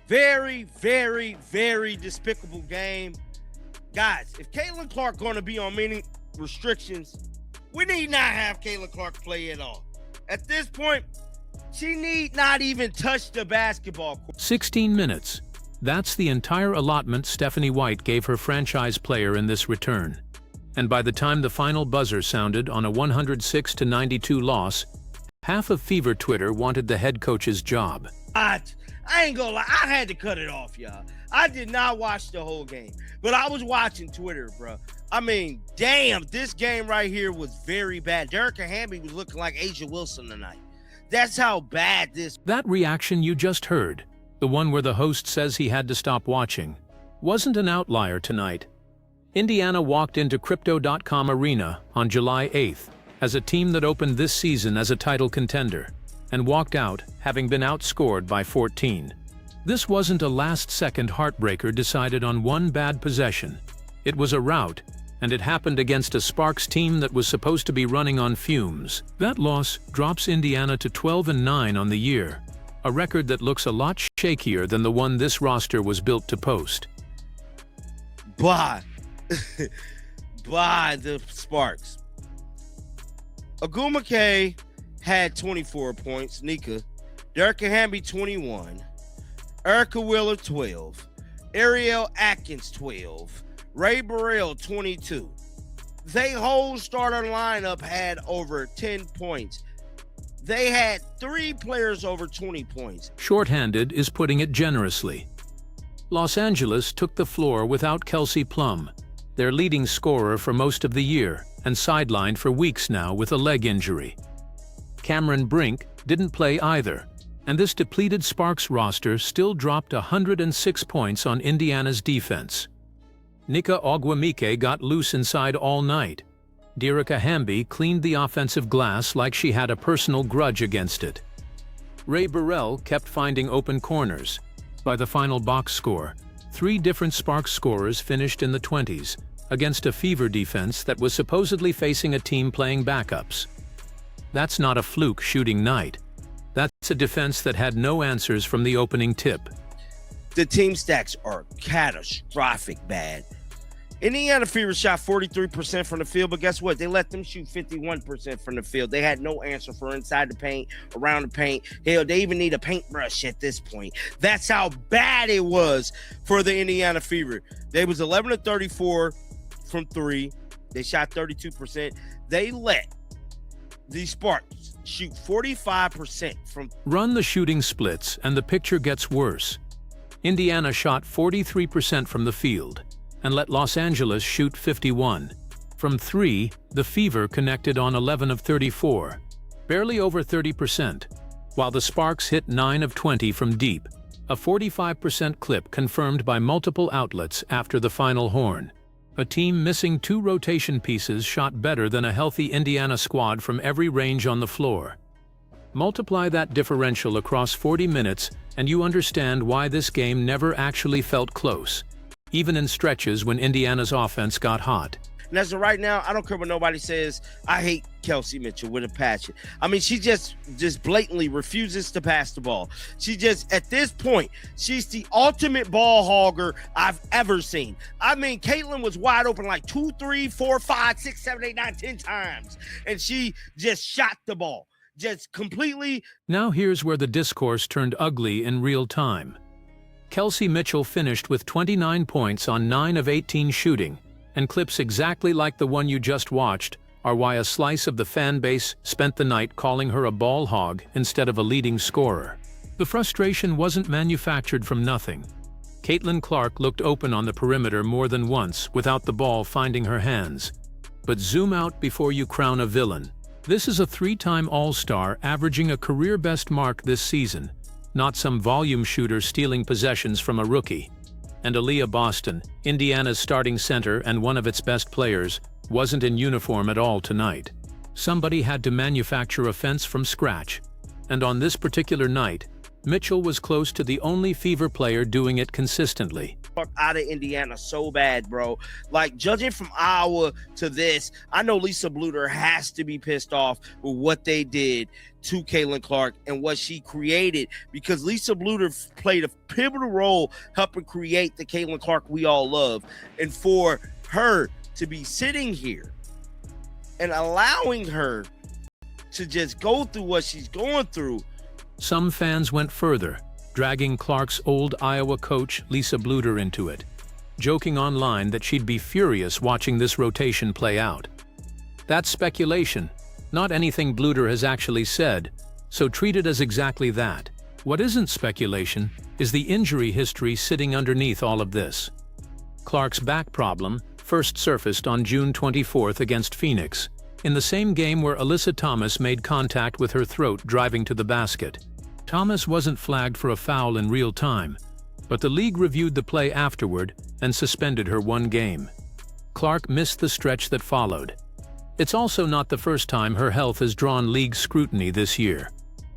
Very, very, very despicable game. Guys, if Caitlin Clark going to be on many restrictions, we need not have Caitlin Clark play at all. At this point, she need not even touch the basketball court. 16 minutes. That's the entire allotment Stephanie White gave her franchise player in this return. And by the time the final buzzer sounded on a 106-92 loss, half of Fever Twitter wanted the head coach's job. I ain't gonna lie, I had to cut it off, y'all. I did not watch the whole game, but I was watching Twitter, bro. I mean, damn, this game right here was very bad. Derrica Hamby was looking like Asia Wilson tonight. That's how bad this. That reaction you just heard, the one where the host says he had to stop watching, wasn't an outlier tonight. Indiana walked into Crypto.com Arena on July 8th as a team that opened this season as a title contender, and walked out having been outscored by 14. This wasn't a last-second heartbreaker decided on one bad possession. It was a rout, and it happened against a Sparks team that was supposed to be running on fumes. That loss drops Indiana to 12-9 on the year, a record that looks a lot shakier than the one this roster was built to post. By the Sparks. Agumake had 24 points, Nika. Derrica Hamby, 21. Erica Wheeler, 12. Ariel Atkins, 12. Ray Burrell, 22. They whole starter lineup had over 10 points. They had 3 players over 20 points. Shorthanded is putting it generously. Los Angeles took the floor without Kelsey Plum, their leading scorer for most of the year and sidelined for weeks now with a leg injury. Cameron Brink didn't play either, and this depleted Sparks roster still dropped 106 points on Indiana's defense. Nika Ogwumike got loose inside all night. Derrica Hamby cleaned the offensive glass like she had a personal grudge against it. Ray Burrell kept finding open corners. By the final box score, 3 different Sparks scorers finished in the 20s against a Fever defense that was supposedly facing a team playing backups. That's not a fluke shooting night. That's a defense that had no answers from the opening tip. The team stats are catastrophic bad. Indiana Fever shot 43% from the field, but guess what? They let them shoot 51% from the field. They had no answer for inside the paint, around the paint. Hell, they even need a paintbrush at this point. That's how bad it was for the Indiana Fever. They was 11-34 from 3. They shot 32%. They let the Spartans shoot 45% from. Run the shooting splits and the picture gets worse. Indiana shot 43% from the field and let Los Angeles shoot 51. From 3, the Fever connected on 11 of 34, barely over 30%, while the Sparks hit 9 of 20 from deep, a 45% clip confirmed by multiple outlets after the final horn. A team missing 2 rotation pieces shot better than a healthy Indiana squad from every range on the floor. Multiply that differential across 40 minutes and you understand why this game never actually felt close, even in stretches when Indiana's offense got hot. And as of right now, I don't care what nobody says. I hate Kelsey Mitchell with a passion. I mean, she just blatantly refuses to pass the ball. She just, at this point, she's the ultimate ball hogger I've ever seen. I mean, Caitlin was wide open like 2, 3, 4, 5, 6, 7, 8, 9, 10 times. And she just shot the ball. Just completely. Now here's where the discourse turned ugly in real time. Kelsey Mitchell finished with 29 points on 9 of 18 shooting, and clips exactly like the one you just watched are why a slice of the fan base spent the night calling her a ball hog instead of a leading scorer. The frustration wasn't manufactured from nothing. Caitlin Clark looked open on the perimeter more than once without the ball finding her hands. But zoom out before you crown a villain. This is a 3-time All-Star averaging a career-best mark this season, not some volume shooter stealing possessions from a rookie. And Aaliyah Boston, Indiana's starting center and one of its best players, wasn't in uniform at all tonight. Somebody had to manufacture offense from scratch, and on this particular night, Mitchell was close to the only Fever player doing it consistently. Out of Indiana so bad, bro. Like, judging from Iowa to this, I know Lisa Bluter has to be pissed off with what they did to Caitlin Clark and what she created, because Lisa Bluter played a pivotal role helping create the Caitlin Clark we all love. And for her to be sitting here and allowing her to just go through what she's going through. Some fans went further, dragging Clark's old Iowa coach Lisa Bluter into it, joking online that she'd be furious watching this rotation play out. That's speculation, not anything Bluter has actually said, so treat it as exactly that. What isn't speculation is the injury history sitting underneath all of this. Clark's back problem first surfaced on June 24th against Phoenix, in the same game where Alyssa Thomas made contact with her throat driving to the basket. Thomas wasn't flagged for a foul in real time, but the league reviewed the play afterward and suspended her 1 game. Clark missed the stretch that followed. It's also not the first time her health has drawn league scrutiny this year.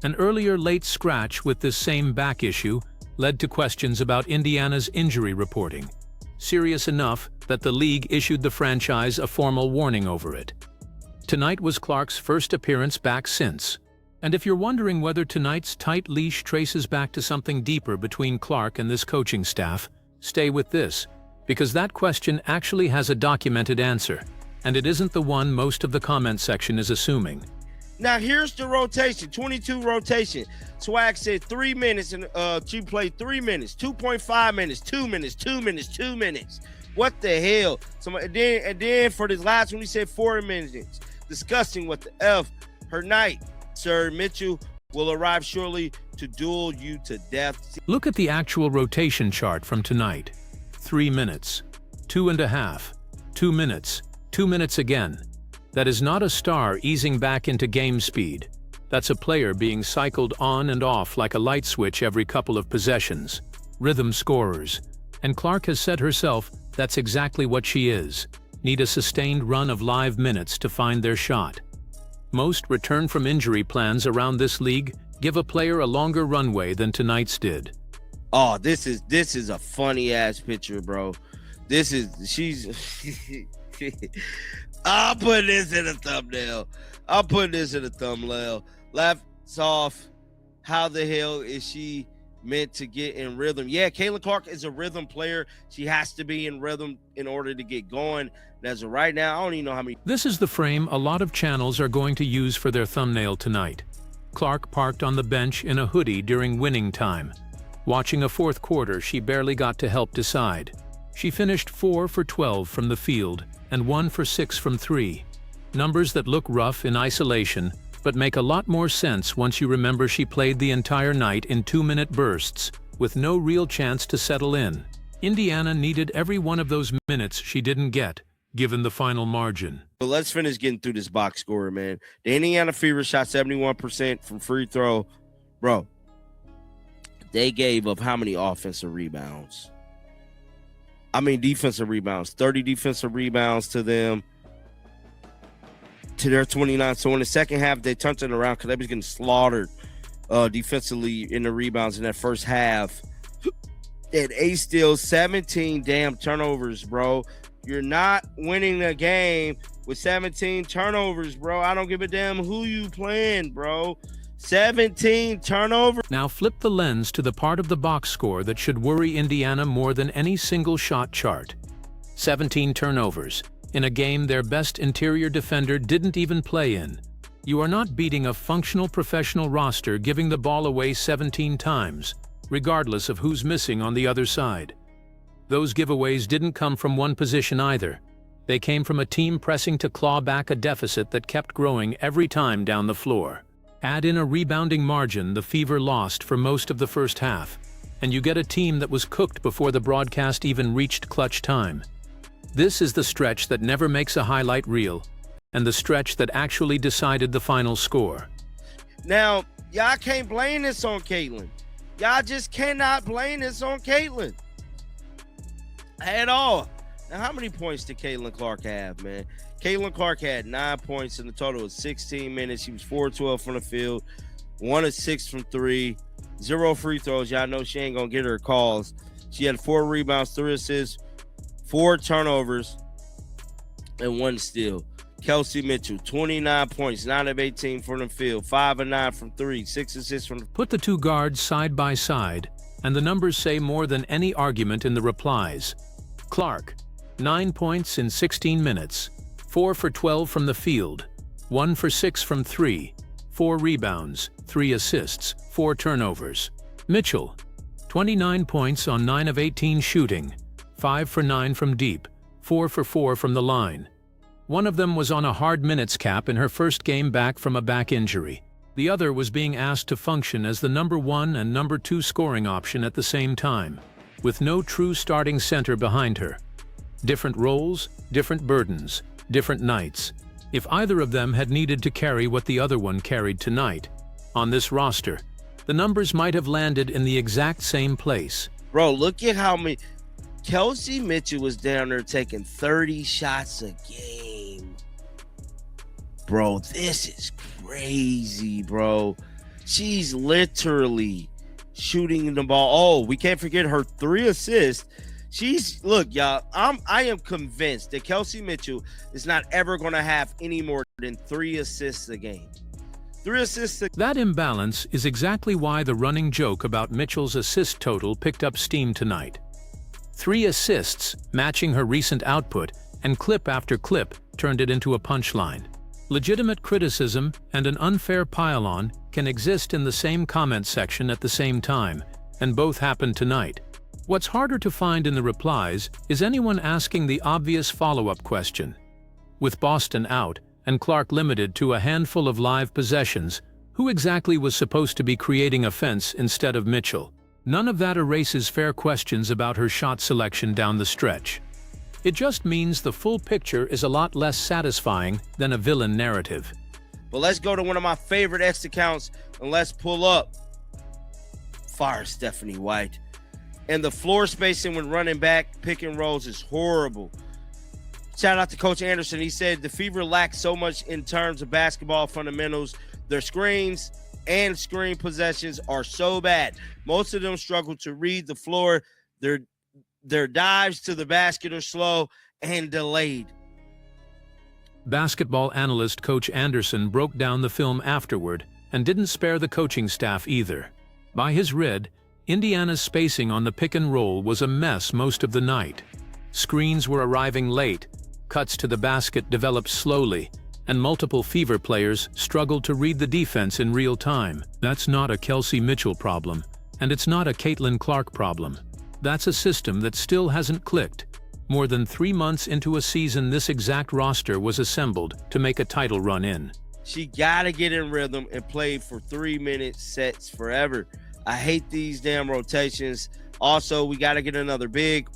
An earlier late scratch with this same back issue led to questions about Indiana's injury reporting, serious enough that the league issued the franchise a formal warning over it. Tonight was Clark's first appearance back since. And if you're wondering whether tonight's tight leash traces back to something deeper between Clark and this coaching staff, stay with this, because that question actually has a documented answer, and it isn't the one most of the comment section is assuming. Now here's the rotation, 22 rotation. Swag said 3 minutes, and she played 3 minutes, 2.5 minutes, 2 minutes, 2 minutes, 2 minutes. What the hell? And then for this last one, he said 4 minutes. Discussing what the F. Her night, Sir Mitchell, will arrive shortly to duel you to death. Look at the actual rotation chart from tonight. 3 minutes, 2.5, 2 minutes, 2 minutes again. That is not a star easing back into game speed. That's a player being cycled on and off like a light switch every couple of possessions. Rhythm scorers. And Clark has said herself that's exactly what she is. Need a sustained run of live minutes to find their shot. Most return from injury plans around this league give a player a longer runway than tonight's did. Oh, this is a funny ass picture, bro. She's I'll put this in a thumbnail. Left off, how the hell is she meant to get in rhythm? Yeah, Caitlin Clark is a rhythm player. She has to be in rhythm in order to get going. And as of right now, I don't even know how many. This is the frame a lot of channels are going to use for their thumbnail tonight. Clark parked on the bench in a hoodie during winning time. Watching a fourth quarter she barely got to help decide. She finished 4 for 12 from the field and 1 for 6 from 3. Numbers that look rough in isolation, but make a lot more sense once you remember she played the entire night in 2-minute bursts, with no real chance to settle in. Indiana needed every one of those minutes she didn't get, given the final margin. But let's finish getting through this box score, man. The Indiana Fever shot 71% from free throw. Bro, they gave up how many offensive rebounds? Defensive rebounds. 30 defensive rebounds to them, to their 29. So in the second half, they turned it around because they was getting slaughtered defensively in the rebounds in that first half. And 8 steals, 17 damn turnovers, bro. You're not winning the game with 17 turnovers, bro. I don't give a damn who you playing, bro. 17 turnovers. Now flip the lens to the part of the box score that should worry Indiana more than any single shot chart. 17 turnovers in a game their best interior defender didn't even play in. You are not beating a functional professional roster giving the ball away 17 times, regardless of who's missing on the other side. Those giveaways didn't come from one position either. They came from a team pressing to claw back a deficit that kept growing every time down the floor. Add in a rebounding margin the Fever lost for most of the first half, and you get a team that was cooked before the broadcast even reached clutch time. This is the stretch that never makes a highlight reel, and the stretch that actually decided the final score. Now, y'all can't blame this on Caitlin. Y'all just cannot blame this on Caitlin at all. Now, how many points did Caitlin Clark have, man? Caitlin Clark had 9 points in the total of 16 minutes. She was 4-12 from the field, 1 of 6 from 3. 0 free throws. Y'all know she ain't going to get her calls. She had 4 rebounds, 3 assists, 4 turnovers, and 1 steal. Kelsey Mitchell, 29 points, 9 of 18 from the field, 5 of 9 from 3, 6 assists from the... Put the two guards side by side, and the numbers say more than any argument in the replies. Clark, 9 points in 16 minutes, 4 for 12 from the field, 1 for 6 from 3, 4 rebounds, 3 assists, 4 turnovers. Mitchell, 29 points on 9 of 18 shooting, 5 for 9 from deep, 4 for 4 from the line. One of them was on a hard minutes cap in her first game back from a back injury. The other was being asked to function as the number 1 and number 2 scoring option at the same time, with no true starting center behind her. Different roles, different burdens, different nights. If either of them had needed to carry what the other one carried tonight, on this roster, the numbers might have landed in the exact same place. Bro, look at how many... Kelsey Mitchell was down there taking 30 shots a game. Bro, this is crazy, bro. She's literally shooting the ball. Oh, we can't forget her 3 assists. Look, y'all, I am convinced that Kelsey Mitchell is not ever going to have any more than 3 assists a game. 3 assists a... That imbalance is exactly why the running joke about Mitchell's assist total picked up steam tonight. 3 assists, matching her recent output, and clip after clip turned it into a punchline. Legitimate criticism and an unfair pile-on can exist in the same comment section at the same time, and both happened tonight. What's harder to find in the replies is anyone asking the obvious follow-up question. With Boston out and Clark limited to a handful of live possessions, who exactly was supposed to be creating offense instead of Mitchell? None of that erases fair questions about her shot selection down the stretch. It just means the full picture is a lot less satisfying than a villain narrative. But let's go to one of my favorite X accounts and let's pull up Fire Stephanie White. And the floor spacing when running back pick and rolls is horrible. Shout out to Coach Anderson. He said the Fever lacks so much in terms of basketball fundamentals. Their screens and screen possessions are so bad. Most of them struggle to read the floor. Their dives to the basket are slow and delayed. Basketball analyst Coach Anderson broke down the film afterward and didn't spare the coaching staff either. By his read, Indiana's spacing on the pick and roll was a mess most of the night. Screens were arriving late, cuts to the basket developed slowly, and multiple Fever players struggled to read the defense in real time. That's not a Kelsey Mitchell problem, and it's not a Caitlin Clark problem. That's a system that still hasn't clicked. More than 3 months into a season, this exact roster was assembled to make a title run in. She gotta get in rhythm and play for 3-minute sets forever. I hate these damn rotations. Also, we gotta get another big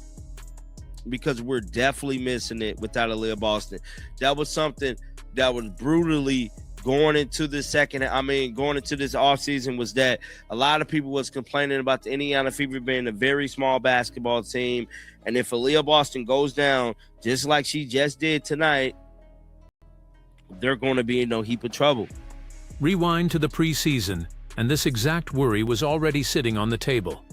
because we're definitely missing it without Aaliyah Boston. That was something that was brutally going into this offseason, was that a lot of people was complaining about the Indiana Fever being a very small basketball team. And if Aaliyah Boston goes down, just like she just did tonight, they're going to be in no heap of trouble. Rewind to the preseason, and this exact worry was already sitting on the table.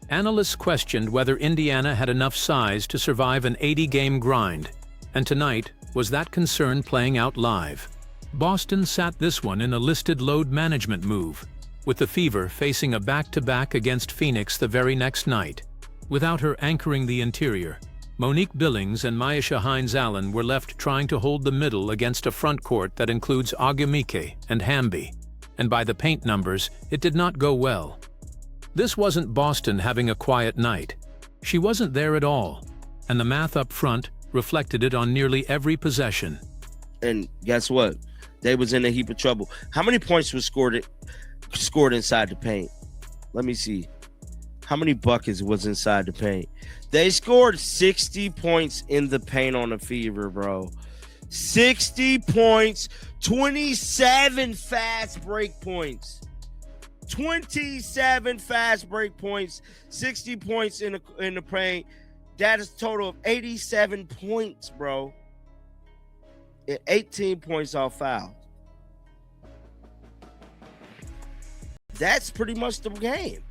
Analysts questioned whether Indiana had enough size to survive an 80-game grind, and tonight was that concern playing out live. Boston sat this one in a listed load management move, with the Fever facing a back-to-back against Phoenix the very next night. Without her anchoring the interior, Monique Billings and Myesha Hines-Allen were left trying to hold the middle against a front court that includes Agumike and Hamby, and by the paint numbers, it did not go well. This wasn't Boston having a quiet night. She wasn't there at all, and the math up front reflected it on nearly every possession. And guess what? They was in a heap of trouble. How many points was scored inside the paint? Let me see. How many buckets was inside the paint? They scored 60 points in the paint on the Fever, bro. 60 points, 27 fast break points. 27 fast break points, 60 points in the paint. That is a total of 87 points, bro. And 18 points off foul. That's pretty much the game.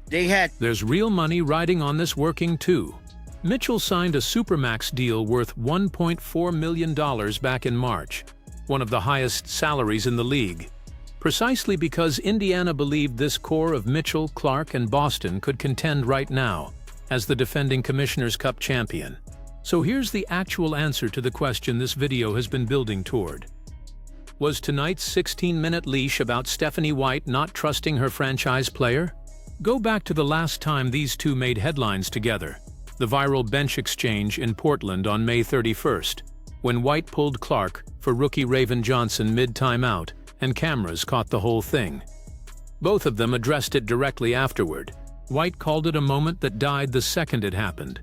They had There's real money riding on this working too. Mitchell signed a Supermax deal worth $1.4 million back in March, one of the highest salaries in the league, precisely because Indiana believed this core of Mitchell, Clark, and Boston could contend right now as the defending Commissioner's Cup champion. So here's the actual answer to the question this video has been building toward. Was tonight's 16-minute leash about Stephanie White not trusting her franchise player? Go back to the last time these two made headlines together, the viral bench exchange in Portland on May 31st, when White pulled Clark for rookie Raven Johnson mid-timeout, and cameras caught the whole thing. Both of them addressed it directly afterward. White called it a moment that died the second it happened.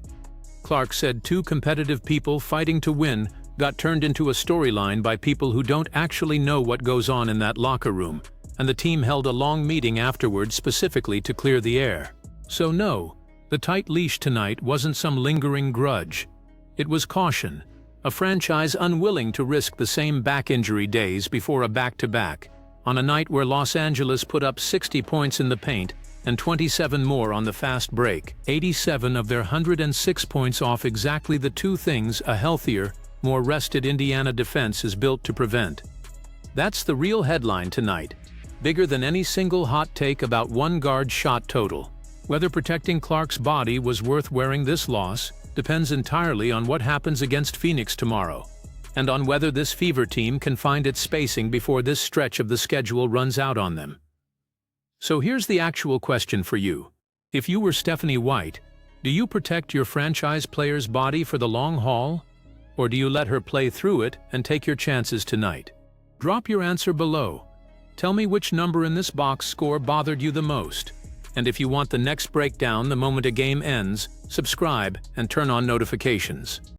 Clark said two competitive people fighting to win got turned into a storyline by people who don't actually know what goes on in that locker room, and the team held a long meeting afterwards specifically to clear the air. So no, the tight leash tonight wasn't some lingering grudge. It was caution, a franchise unwilling to risk the same back injury days before a back-to-back, on a night where Los Angeles put up 60 points in the paint and 27 more on the fast break, 87 of their 106 points off exactly the two things a healthier, more rested Indiana defense is built to prevent. That's the real headline tonight, bigger than any single hot take about one guard shot total. Whether protecting Clark's body was worth wearing this loss depends entirely on what happens against Phoenix tomorrow, and on whether this Fever team can find its spacing before this stretch of the schedule runs out on them. So here's the actual question for you. If you were Stephanie White, do you protect your franchise player's body for the long haul? Or do you let her play through it and take your chances tonight? Drop your answer below. Tell me which number in this box score bothered you the most. And if you want the next breakdown the moment a game ends, subscribe and turn on notifications.